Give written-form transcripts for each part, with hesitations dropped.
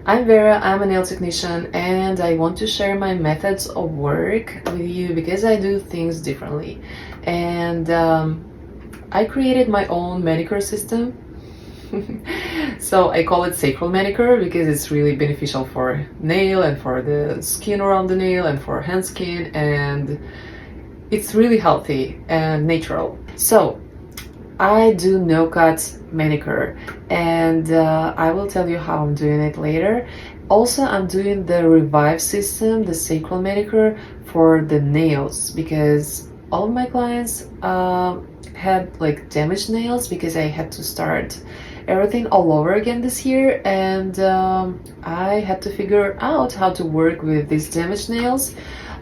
I'm Vera, I'm a nail technician, and I want to share my methods of work with you because I do things differently. And I created my own manicure system. So I call it Sacral manicure because it's really beneficial for nail and for the skin around the nail and for hand skin, and it's really healthy and natural. So I do no-cut manicure, and I will tell you how I'm doing it later. Also, I'm doing the Revive system, the sacral manicure, for the nails, because all of my clients had like damaged nails because I had to start everything all over again this year, and I had to figure out how to work with these damaged nails,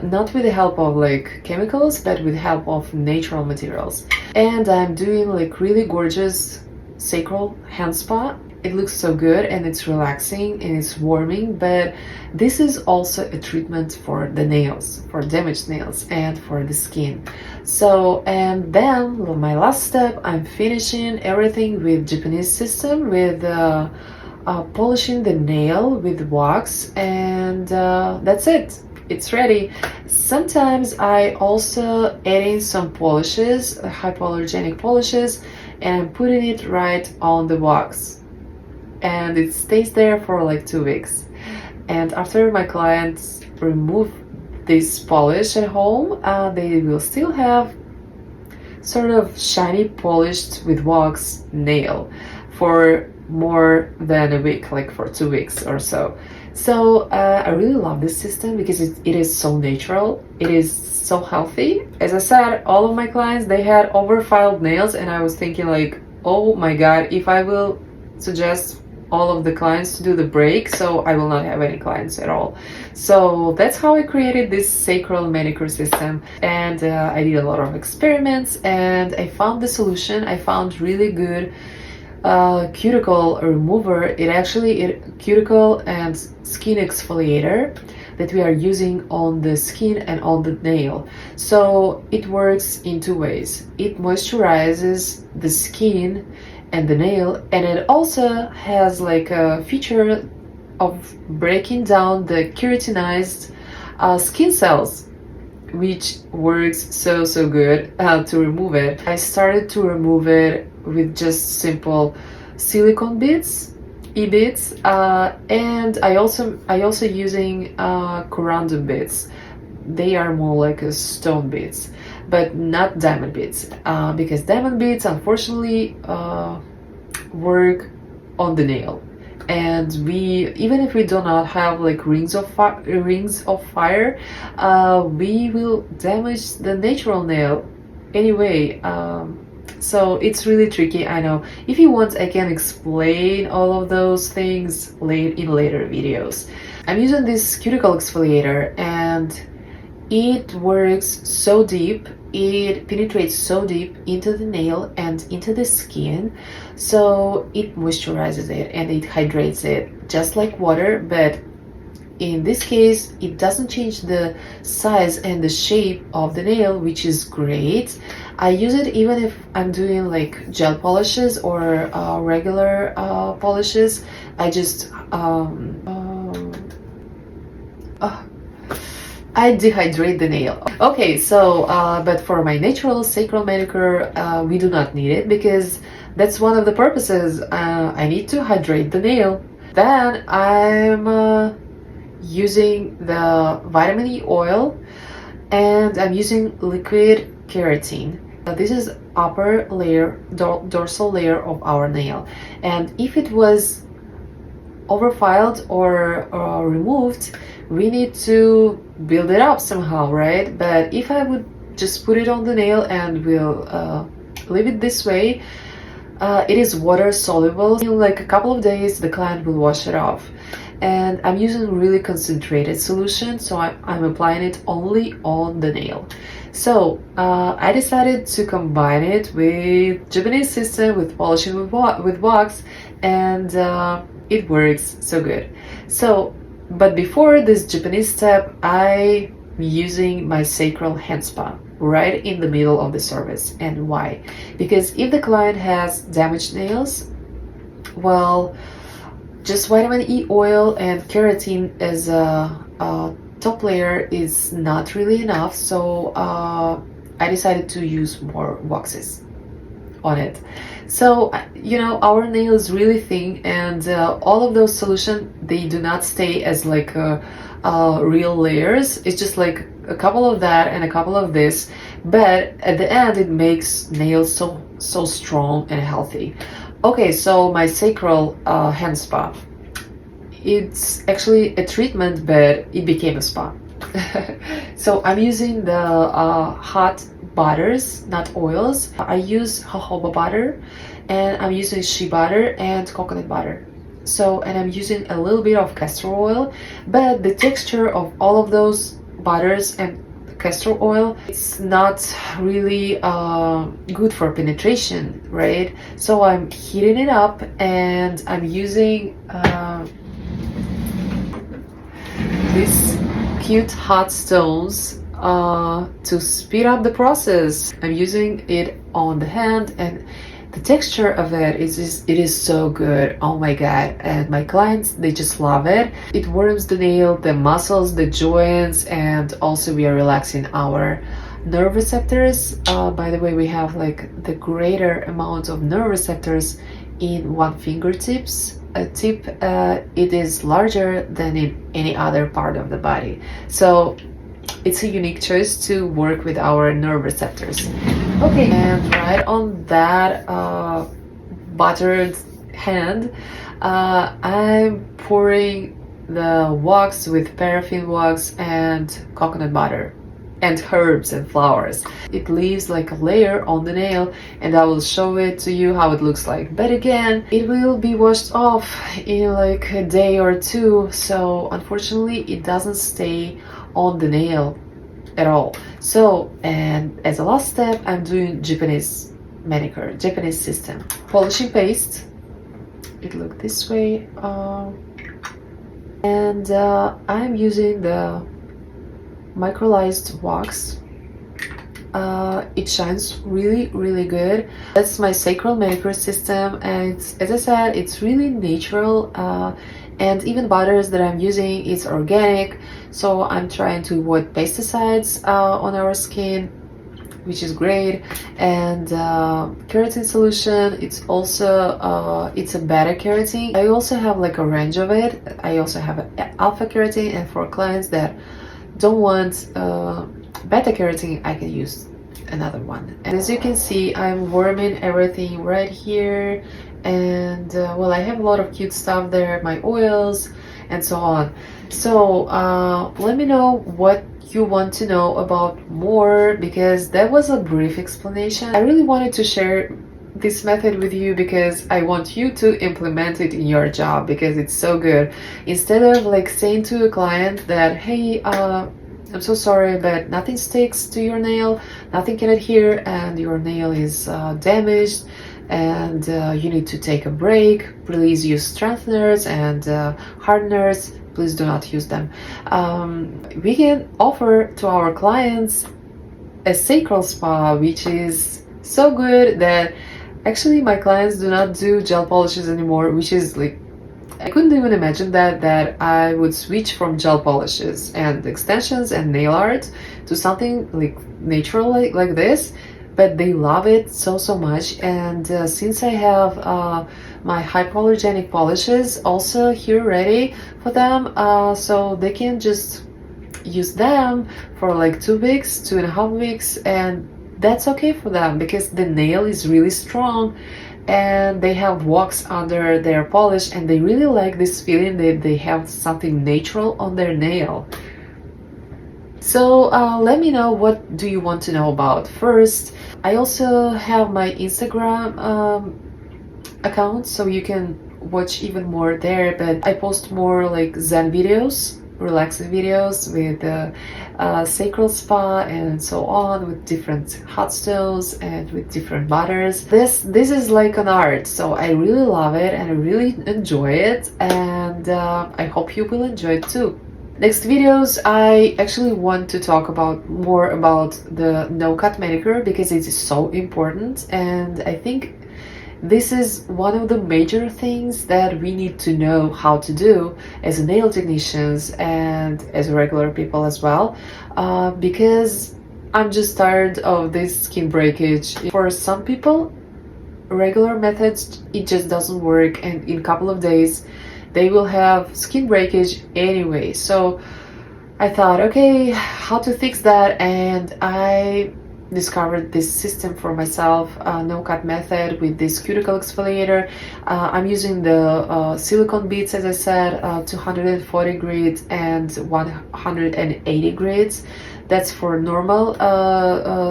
not with the help of like chemicals, but with the help of natural materials. And I'm doing like really gorgeous sacral hand spa. It looks so good and it's relaxing and it's warming, but this is also a treatment for the nails, for damaged nails and for the skin. So, and then my last step, I'm finishing everything with Japanese system, with polishing the nail with wax, and that's it. It's ready. Sometimes I also add in some polishes, hypoallergenic polishes, and I'm putting it right on the wax, and it stays there for like 2 weeks. And after my clients remove this polish at home, they will still have sort of shiny polished with wax nail for more than a week, like for 2 weeks or so. So I really love this system because it is so natural, it is so healthy. As I said, all of my clients, they had overfiled nails, and I was thinking like, oh my god, if I will suggest all of the clients to do the break, so I will not have any clients at all. So that's how I created this sacral manicure system, and I did a lot of experiments, and I found the solution. I found really good cuticle remover. Cuticle and skin exfoliator that we are using on the skin and on the nail. So it works in 2 ways. It moisturizes the skin and the nail, and it also has like a feature of breaking down the keratinized skin cells, which works so good to remove it. I started to remove it with just simple silicone beads, e-beads, and I also using corundum beads. They are more like a stone beads, but not diamond beads, because diamond beads unfortunately work on the nail, and even if we do not have like rings of fire, we will damage the natural nail anyway. So it's really tricky, I know. If you want, I can explain all of those things in later videos. I'm using this cuticle exfoliator, and it works so deep. It penetrates so deep into the nail and into the skin, so it moisturizes it and it hydrates it just like water, but in this case it doesn't change the size and the shape of the nail, which is great. I use it even if I'm doing like gel polishes or regular polishes. I just I dehydrate the nail. Okay, so but for my natural sacral manicure, we do not need it, because that's one of the purposes. I need to hydrate the nail. Then I'm using the vitamin E oil, and I'm using liquid keratin. This is upper layer, dorsal layer of our nail, and if it was overfiled or removed, we need to build it up somehow, right? But if I would just put it on the nail and we'll leave it this way, It is water soluble. In like a couple of days, the client will wash it off. And I'm using really concentrated solution, so I'm applying it only on the nail. So I decided to combine it with Japanese system, with polishing with wax, and it works so good. So, but before this Japanese step, I'm using my sacral hand spa right in the middle of the service. And why? Because if the client has damaged nails, well, just vitamin E oil and keratin as a top layer is not really enough, so I decided to use more waxes on it. So you know, our nail is really thin, and all of those solutions, they do not stay as like real layers. It's just like a couple of that and a couple of this, but at the end it makes nails so strong and healthy. Okay, so my sacral hand spa, it's actually a treatment, but it became a spa. So I'm using the hot butters, not oils. I use jojoba butter, and I'm using shea butter and coconut butter. So, and I'm using a little bit of castor oil, but the texture of all of those butters and castor oil, it's not really good for penetration, right? So I'm heating it up, and I'm using these cute hot stones to speed up the process. I'm using it on the hand, and the texture of it is so good. Oh my god. And my clients, they just love it. It warms the nail, the muscles, the joints, and also we are relaxing our nerve receptors. By the way, we have like the greater amount of nerve receptors in one fingertips tip. It is larger than in any other part of the body, so it's a unique choice to work with our nerve receptors. Okay, and right on that buttered hand, I'm pouring the wax with paraffin wax and coconut butter and herbs and flowers. It leaves like a layer on the nail, and I will show it to you how it looks like. But again, it will be washed off in like a day or two, so unfortunately it doesn't stay on the nail at all. So, and as a last step, I'm doing Japanese manicure, Japanese system. Polishing paste, it looks this way, and I'm using the microlized wax. It shines really good. That's my sacral manicure system, and it's, as I said, it's really natural, and even butters that I'm using is organic, so I'm trying to avoid pesticides on our skin, which is great. And keratin solution, it's also it's a beta keratin. I also have like a range of it. I also have an alpha keratin, and for clients that don't want beta keratin, I can use another one. And as you can see, I'm warming everything right here, and well, I have a lot of cute stuff there, my oils and so on. So let me know what you want to know about more, because that was a brief explanation. I really wanted to share this method with you because I want you to implement it in your job, because it's so good. Instead of like saying to a client that, hey, I'm so sorry, but nothing sticks to your nail, nothing can adhere, and your nail is damaged, and you need to take a break. Please use strengtheners and hardeners. Please do not use them. We can offer to our clients a sacral spa, which is so good that actually my clients do not do gel polishes anymore, which is like, I couldn't even imagine that I would switch from gel polishes and extensions and nail art to something like natural like this, but they love it so much. And since I have my hypoallergenic polishes also here ready for them, so they can just use them for like 2 weeks, 2.5 weeks, and that's okay for them because the nail is really strong and they have wax under their polish, and they really like this feeling that they have something natural on their nail. So let me know, what do you want to know about first. I also have my Instagram account, so you can watch even more there, but I post more like Zen videos, relaxing videos with sacral spa and so on, with different hot stones and with different butters. This is like an art, so I really love it and I really enjoy it, and I hope you will enjoy it too. Next videos, I actually want to talk about more about the no-cut manicure because it is so important, and I think this is one of the major things that we need to know how to do as nail technicians and as regular people as well, because I'm just tired of this skin breakage. For some people, regular methods, it just doesn't work, and in a couple of days they will have skin breakage anyway. So I thought, okay, how to fix that, and I discovered this system for myself, no-cut method with this cuticle exfoliator. I'm using the silicone beads, as I said, 240 grades and 180 grades. That's for normal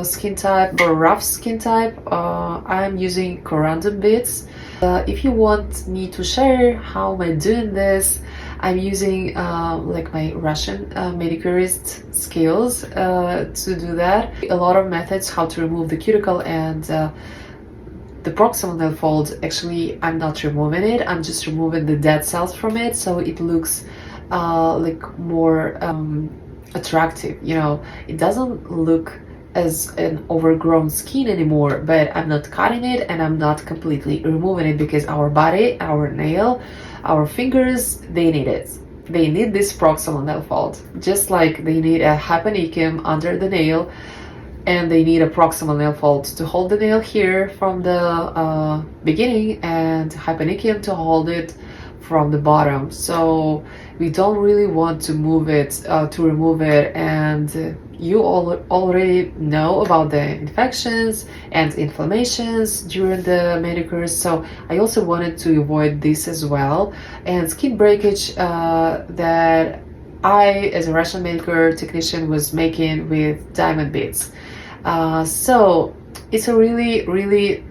skin type or rough skin type. I'm using corundum beads. If you want me to share how am I doing this, I'm using like my Russian manicurist skills to do that. A lot of methods how to remove the cuticle and the proximal nail fold. Actually, I'm not removing it, I'm just removing the dead cells from it, so it looks like more attractive, you know. It doesn't look as an overgrown skin anymore, but I'm not cutting it and I'm not completely removing it, because our body, our nail, our fingers, they need it. They need this proximal nail fold, just like they need a hypoallergenic under the nail, and they need a proximal nail fold to hold the nail here from the beginning, and hypoallergenic to hold it from the bottom. So we don't really want to move it, to remove it, and you all already know about the infections and inflammations during the manicures, so I also wanted to avoid this as well, and skin breakage that I, as a Russian manicure technician, was making with diamond beads. So it's a really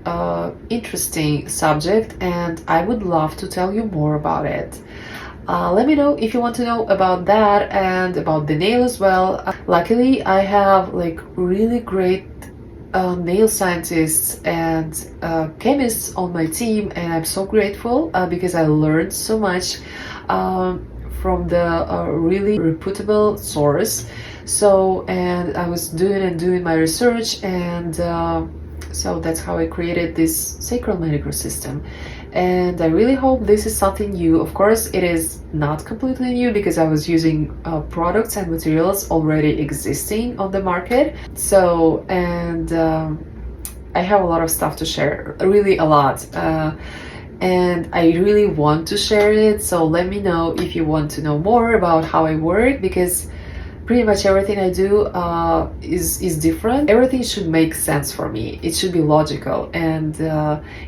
interesting subject, and I would love to tell you more about it. Let me know if you want to know about that and about the nail as well. Luckily, I have like really great nail scientists and chemists on my team, and I'm so grateful because I learned so much from the really reputable source. So, and I was doing my research, and so that's how I created this sacral manicure system. And I really hope this is something new. Of course, it is not completely new because I was using products and materials already existing on the market. So, and I have a lot of stuff to share, really a lot. And I really want to share it. So let me know if you want to know more about how I work, because pretty much everything I do is different. Everything should make sense for me. It should be logical, and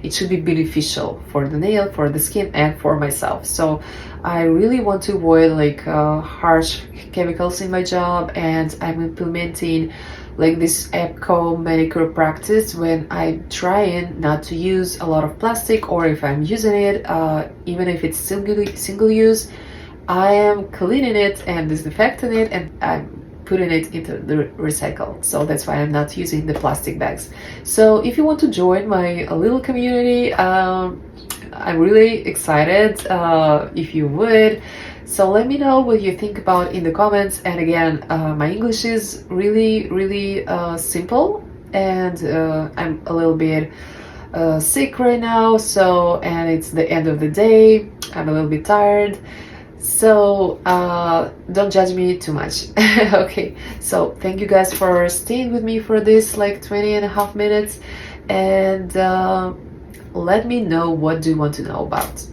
it should be beneficial for the nail, for the skin, and for myself. So I really want to avoid like harsh chemicals in my job, and I'm implementing like this eco manicure practice when I'm trying not to use a lot of plastic, or if I'm using it, even if it's single use, I am cleaning it and disinfecting it, and I'm putting it into the recycle. So that's why I'm not using the plastic bags. So if you want to join my little community, I'm really excited if you would. So let me know what you think about in the comments. And again, my English is really simple, and I'm a little bit sick right now. So, and it's the end of the day. I'm a little bit tired. So don't judge me too much. Okay, so thank you guys for staying with me for this like 20.5 minutes, and let me know what do you want to know about.